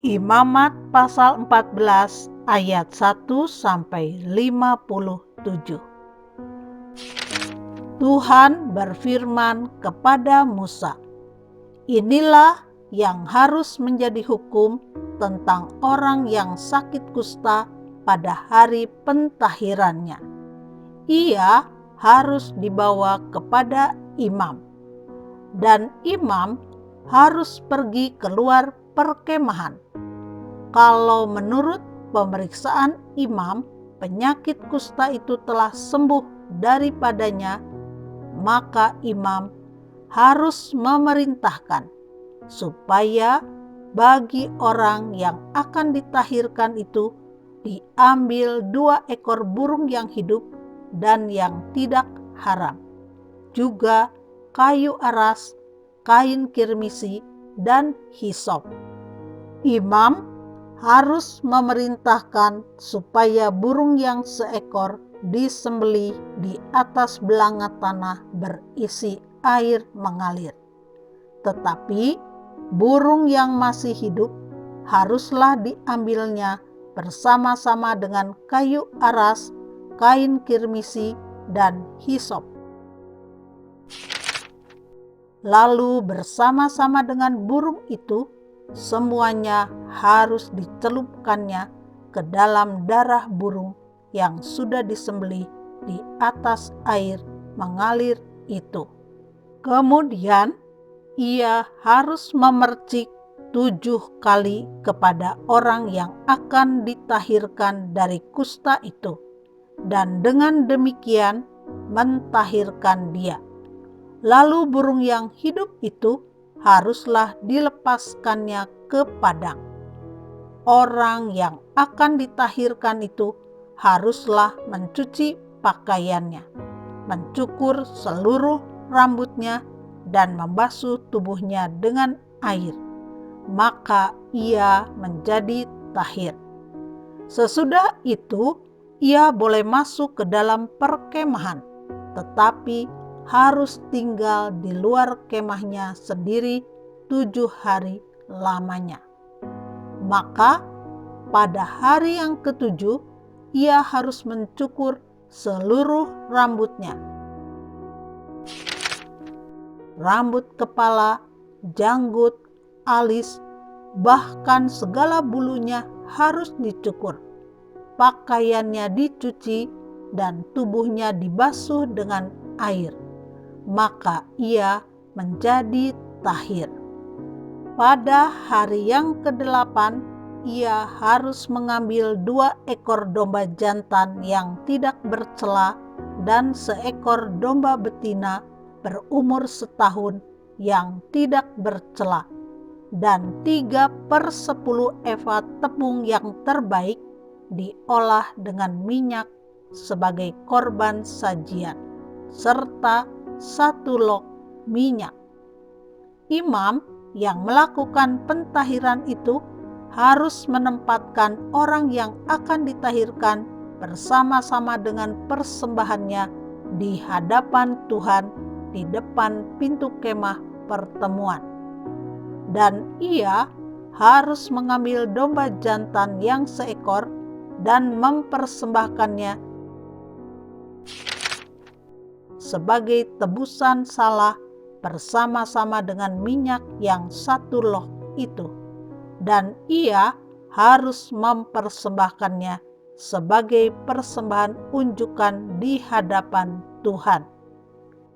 Imamat pasal 14 ayat 1 sampai 57. Tuhan berfirman kepada Musa, "Inilah yang harus menjadi hukum tentang orang yang sakit kusta pada hari pentahirannya. Ia harus dibawa kepada imam, dan imam harus pergi keluar perkemahan. Kalau menurut pemeriksaan imam, penyakit kusta itu telah sembuh daripadanya, maka imam harus memerintahkan supaya bagi orang yang akan ditahirkan itu diambil 2 ekor burung yang hidup dan yang tidak haram, juga kayu aras, kain kirmisi, dan hisop. Imam harus memerintahkan supaya burung yang seekor disembelih di atas belanga tanah berisi air mengalir. Tetapi burung yang masih hidup haruslah diambilnya bersama-sama dengan kayu aras, kain kirmisi, dan hisop. Lalu bersama-sama dengan burung itu, semuanya harus dicelupkannya ke dalam darah burung yang sudah disembelih di atas air mengalir itu. Kemudian ia harus memercik 7 kali kepada orang yang akan ditahirkan dari kusta itu, dan dengan demikian mentahirkan dia. Lalu burung yang hidup itu haruslah dilepaskannya ke padang. Orang yang akan ditahirkan itu haruslah mencuci pakaiannya, mencukur seluruh rambutnya, dan membasuh tubuhnya dengan air, maka ia menjadi tahir. Sesudah itu ia boleh masuk ke dalam perkemahan, tetapi harus tinggal di luar kemahnya sendiri 7 hari lamanya. Maka pada hari yang ketujuh ia harus mencukur seluruh rambutnya, rambut kepala, janggut, alis, bahkan segala bulunya harus dicukur. Pakaiannya dicuci dan tubuhnya dibasuh dengan air, maka ia menjadi tahir. Pada hari yang ke-8 ia harus mengambil 2 ekor domba jantan yang tidak bercela dan seekor domba betina berumur setahun yang tidak bercela, dan 3/10 eva tepung yang terbaik diolah dengan minyak sebagai korban sajian, serta 1 log minyak. Imam yang melakukan pentahiran itu harus menempatkan orang yang akan ditahirkan bersama-sama dengan persembahannya di hadapan Tuhan di depan pintu kemah pertemuan. Dan ia harus mengambil domba jantan yang seekor dan mempersembahkannya sebagai tebusan salah bersama-sama dengan minyak yang 1 loh itu, dan ia harus mempersembahkannya sebagai persembahan unjukan di hadapan Tuhan.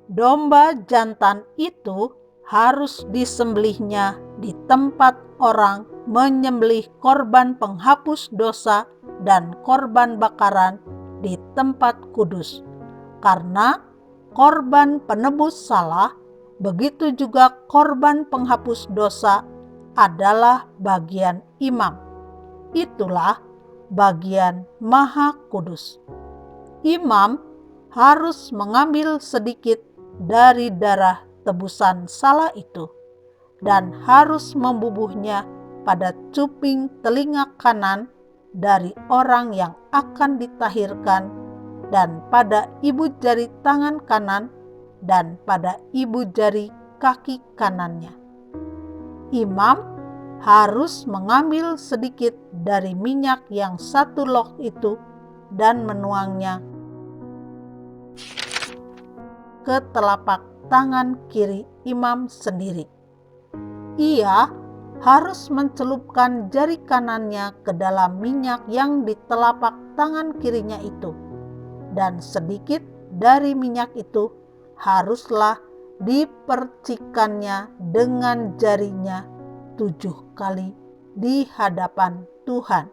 Domba jantan itu harus disembelihnya di tempat orang menyembelih korban penghapus dosa dan korban bakaran di tempat kudus, karena korban penebus salah, begitu juga korban penghapus dosa, adalah bagian imam. Itulah bagian maha kudus. Imam harus mengambil sedikit dari darah tebusan salah itu dan harus membubuhnya pada cuping telinga kanan dari orang yang akan ditahirkan, dan pada ibu jari tangan kanan, dan pada ibu jari kaki kanannya. Imam harus mengambil sedikit dari minyak yang 1 loh itu dan menuangnya ke telapak tangan kiri imam sendiri. Ia harus mencelupkan jari kanannya ke dalam minyak yang di telapak tangan kirinya itu, dan sedikit dari minyak itu haruslah dipercikannya dengan jarinya 7 kali di hadapan Tuhan.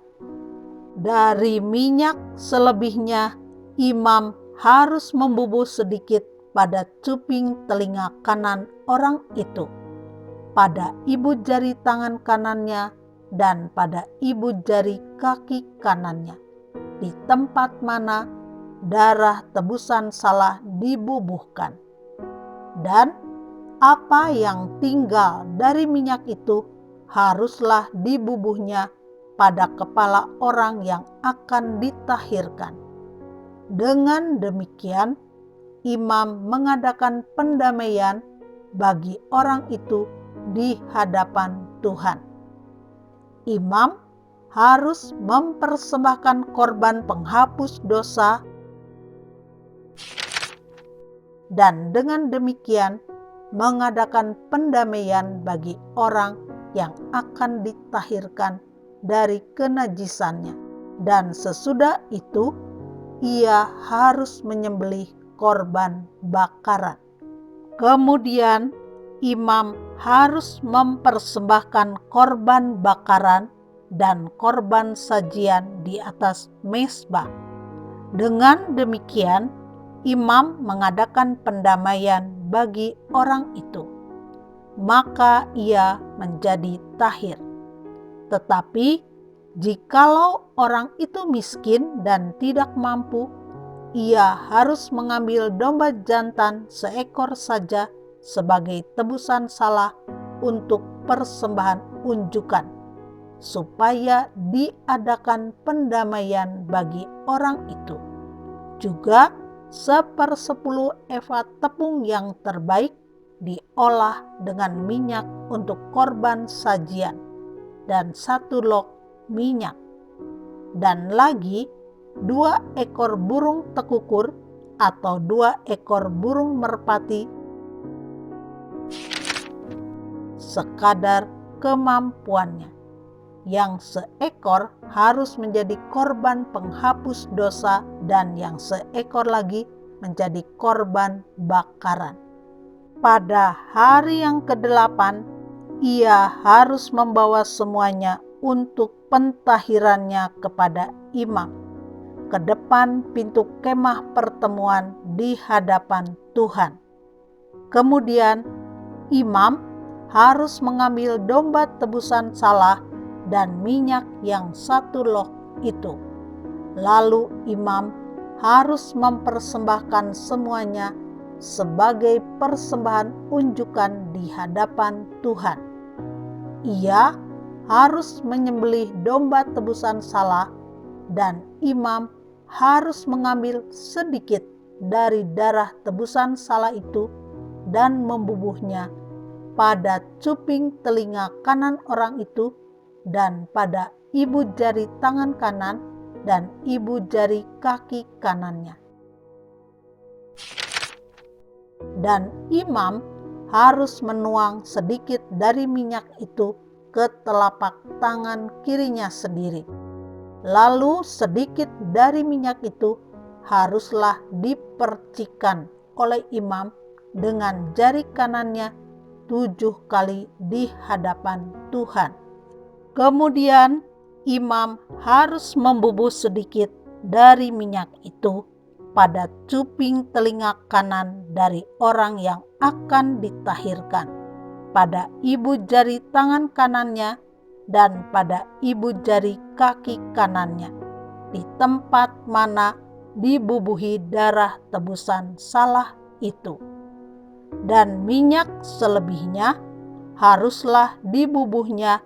Dari minyak selebihnya, imam harus membubuh sedikit pada cuping telinga kanan orang itu, pada ibu jari tangan kanannya, dan pada ibu jari kaki kanannya, di tempat mana darah tebusan salah dibubuhkan. Dan apa yang tinggal dari minyak itu haruslah dibubuhnya pada kepala orang yang akan ditahirkan. Dengan demikian, imam mengadakan pendamaian bagi orang itu di hadapan Tuhan. Imam harus mempersembahkan korban penghapus dosa, dan dengan demikian mengadakan pendamaian bagi orang yang akan ditahirkan dari kenajisannya. Dan sesudah itu ia harus menyembelih korban bakaran. Kemudian imam harus mempersembahkan korban bakaran dan korban sajian di atas mezbah. Dengan demikian imam mengadakan pendamaian bagi orang itu, maka ia menjadi tahir. Tetapi jikalau orang itu miskin dan tidak mampu, ia harus mengambil domba jantan 1 ekor saja sebagai tebusan salah untuk persembahan unjukan, supaya diadakan pendamaian bagi orang itu. Juga 1/10 eva tepung yang terbaik diolah dengan minyak untuk korban sajian, dan 1 log minyak. Dan lagi 2 ekor burung tekukur atau 2 ekor burung merpati sekadar kemampuannya, yang 1 ekor harus menjadi korban penghapus dosa, dan yang 1 ekor lagi menjadi korban bakaran. Pada hari yang ke-8 ia harus membawa semuanya untuk pentahirannya kepada imam ke depan pintu kemah pertemuan di hadapan Tuhan. Kemudian imam harus mengambil domba tebusan salah dan minyak yang 1 loh itu. Lalu imam harus mempersembahkan semuanya sebagai persembahan unjukan di hadapan Tuhan. Ia harus menyembelih domba tebusan salah, dan imam harus mengambil sedikit dari darah tebusan salah itu dan membubuhnya pada cuping telinga kanan orang itu, dan pada ibu jari tangan kanan dan ibu jari kaki kanannya. Dan imam harus menuang sedikit dari minyak itu ke telapak tangan kirinya sendiri. Lalu sedikit dari minyak itu haruslah dipercikan oleh imam dengan jari kanannya 7 kali di hadapan Tuhan. Kemudian imam harus membubuh sedikit dari minyak itu pada cuping telinga kanan dari orang yang akan ditahirkan, pada ibu jari tangan kanannya dan pada ibu jari kaki kanannya, di tempat mana dibubuhi darah tebusan salah itu. Dan minyak selebihnya haruslah dibubuhnya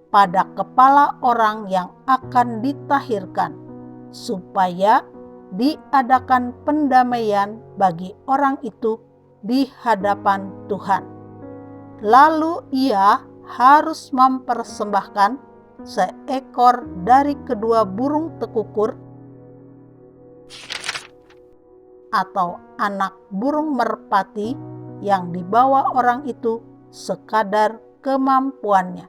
pada kepala orang yang akan ditahirkan, supaya diadakan pendamaian bagi orang itu di hadapan Tuhan. Lalu ia harus mempersembahkan seekor dari kedua burung tekukur atau anak burung merpati yang dibawa orang itu sekadar kemampuannya,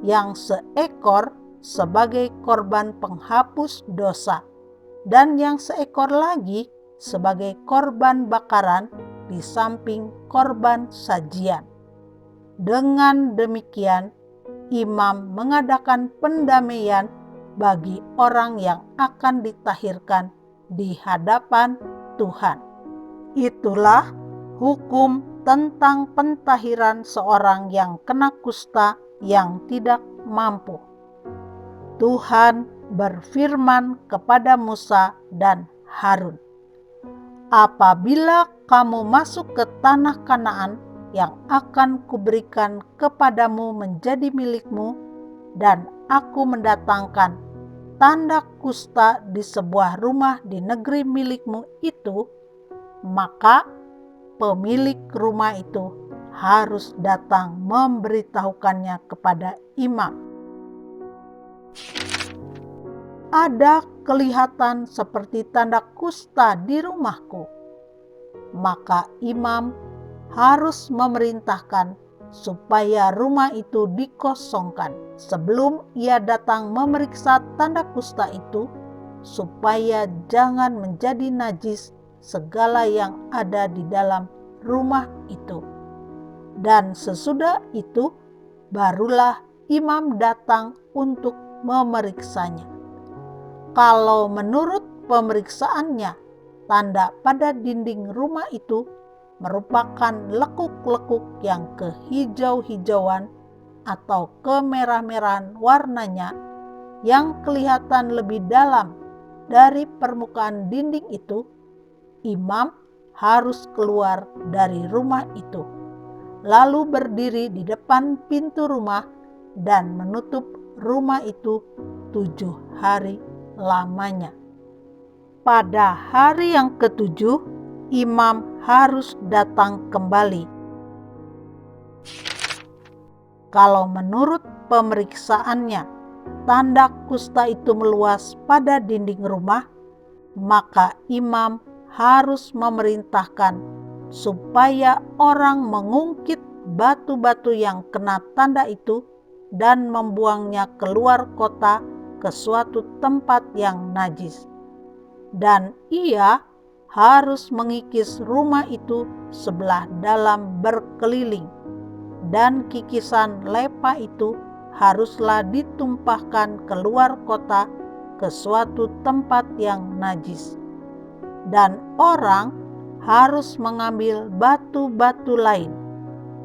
yang seekor sebagai korban penghapus dosa dan yang seekor lagi sebagai korban bakaran di samping korban sajian. Dengan demikian, imam mengadakan pendamaian bagi orang yang akan ditahirkan di hadapan Tuhan. Itulah hukum tentang pentahiran seorang yang kena kusta yang tidak mampu. Tuhan berfirman kepada Musa dan Harun, "Apabila kamu masuk ke tanah Kanaan yang akan kuberikan kepadamu menjadi milikmu, dan aku mendatangkan tanda kusta di sebuah rumah di negeri milikmu itu, maka pemilik rumah itu harus datang memberitahukannya kepada imam. Ada kelihatan seperti tanda kusta di rumahku," maka imam harus memerintahkan supaya rumah itu dikosongkan sebelum ia datang memeriksa tanda kusta itu, supaya jangan menjadi najis segala yang ada di dalam rumah itu. Dan sesudah itu barulah imam datang untuk memeriksanya. Kalau menurut pemeriksaannya tanda pada dinding rumah itu merupakan lekuk-lekuk yang kehijau-hijauan atau kemerah-merahan warnanya yang kelihatan lebih dalam dari permukaan dinding itu, imam harus keluar dari rumah itu, lalu berdiri di depan pintu rumah dan menutup rumah itu 7 hari lamanya. Pada hari yang ketujuh, imam harus datang kembali. Kalau menurut pemeriksaannya tanda kusta itu meluas pada dinding rumah, maka imam harus memerintahkan supaya orang mengungkit batu-batu yang kena tanda itu dan membuangnya keluar kota ke suatu tempat yang najis. Dan ia harus mengikis rumah itu sebelah dalam berkeliling, dan kikisan lepa itu haruslah ditumpahkan keluar kota ke suatu tempat yang najis. Dan orang harus mengambil batu-batu lain,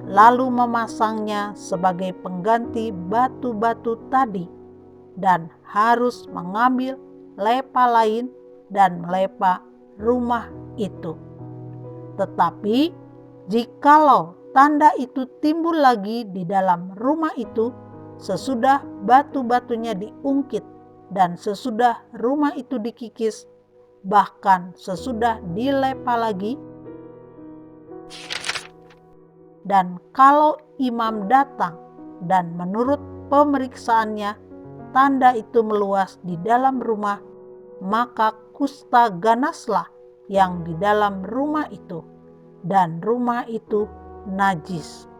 lalu memasangnya sebagai pengganti batu-batu tadi, dan harus mengambil lepa lain dan lepa rumah itu. Tetapi jikalau tanda itu timbul lagi di dalam rumah itu sesudah batu-batunya diungkit dan sesudah rumah itu dikikis, bahkan sesudah dilepa lagi, dan kalau imam datang dan menurut pemeriksaannya tanda itu meluas di dalam rumah, maka kusta ganaslah yang di dalam rumah itu, dan rumah itu najis.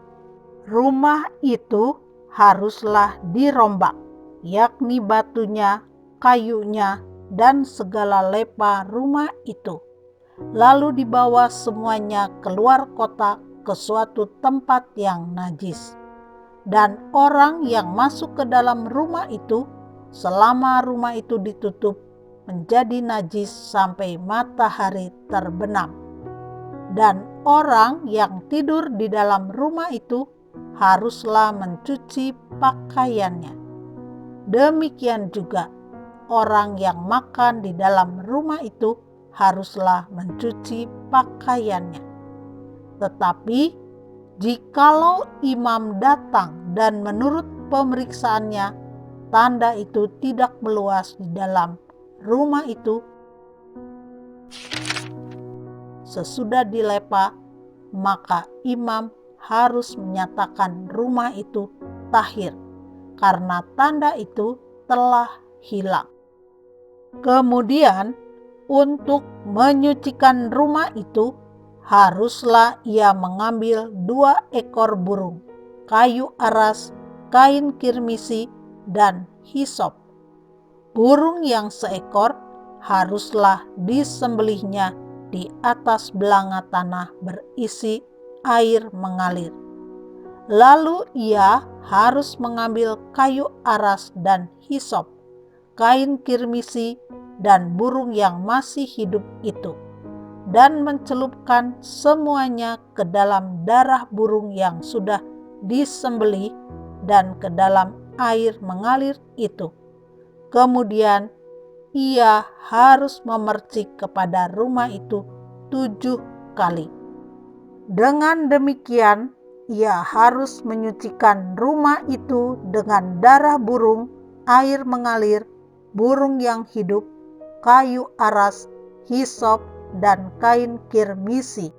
Rumah itu haruslah dirombak, yakni batunya, kayunya, dan segala lepa rumah itu, lalu dibawa semuanya keluar kota ke suatu tempat yang najis. Dan orang yang masuk ke dalam rumah itu selama rumah itu ditutup menjadi najis sampai matahari terbenam. Dan orang yang tidur di dalam rumah itu haruslah mencuci pakaiannya. Demikian juga orang yang makan di dalam rumah itu haruslah mencuci pakaiannya. Tetapi jikalau imam datang dan menurut pemeriksaannya tanda itu tidak meluas di dalam rumah itu, sesudah dilepa, maka imam harus menyatakan rumah itu tahir, karena tanda itu telah hilang. Kemudian, untuk menyucikan rumah itu, haruslah ia mengambil 2 ekor burung, kayu aras, kain kirmisi, dan hisop. Burung yang seekor haruslah disembelihnya di atas belanga tanah berisi air mengalir. Lalu ia harus mengambil kayu aras dan hisop, kain kirmisi, dan burung yang masih hidup itu, dan mencelupkan semuanya ke dalam darah burung yang sudah disembelih dan ke dalam air mengalir itu. Kemudian ia harus memercik kepada rumah itu 7 kali. Dengan demikian, ia harus menyucikan rumah itu dengan darah burung, air mengalir, burung yang hidup, kayu aras, hisop, dan kain kirmisi.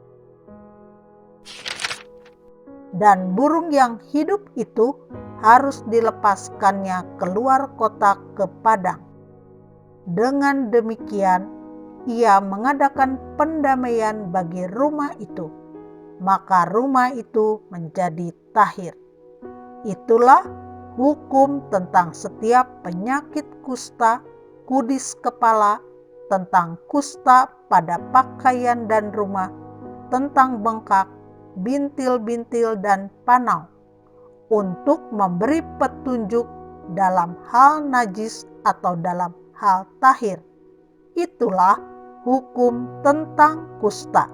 Dan burung yang hidup itu harus dilepaskannya keluar kota ke padang. Dengan demikian, ia mengadakan pendamaian bagi rumah itu, maka rumah itu menjadi tahir. Itulah hukum tentang setiap penyakit kusta, kudis kepala, tentang kusta pada pakaian dan rumah, tentang bengkak, bintil-bintil, dan panau, untuk memberi petunjuk dalam hal najis atau dalam hal tahir. Itulah hukum tentang kusta.